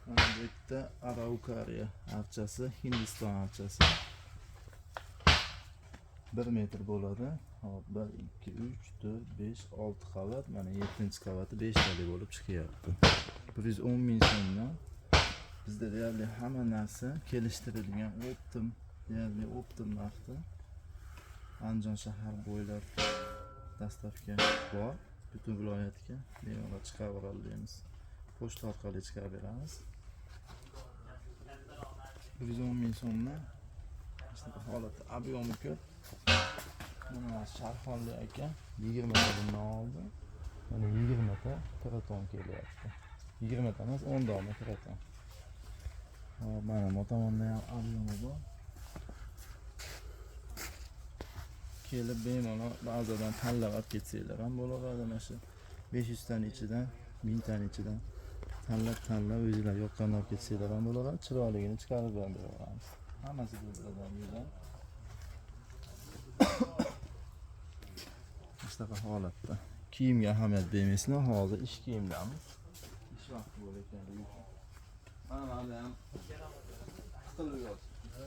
Mana bu yerda Araucariya archasi, Hindiston archasi. 1 metr bo'ladi. Hop, 1 2 3 4 5 6 qavat, mana 7-qavati 5 tali bo'lib chiqyapti. 110 ming so'mdan bizda deyarli hamma narsa kelishtirilgan, deyarli optim narxda. Andijon shahar bo'ylab dastavka bor. Butun viloyatga bemalol chiqarib olamiz. Pochta orqali chiqarib beramiz. 110 ming so'mdan shunaqa holatda ob'yomi ko'p. Mana Sharxonli aka 20 ta bundan oldi. Mana 20 ta kiraton kelyapti. 20 ta emas, 10 dona kiraton. Hop, mana bu tomonda ham ob'yomi bor. Kelib bemalol ba'zadan tanlab olib ketsanglar ham bo'laveradi. Mana shu 500 taning ichidan, 1000 taning ichidan tanlab o'zingizlar yoqqanini olib ketsanglar ham bo'laveradi. Chiroyligini chiqarib beramiz. Hammasi bizdan yuzdan. Shunaqa holatda. Kiyimga ahamiyat bermaysizlar, hozir ish kiyimdamiz. Ish vaqti bo'layotganligi uchun. Mana ham tiqilib yotibdi.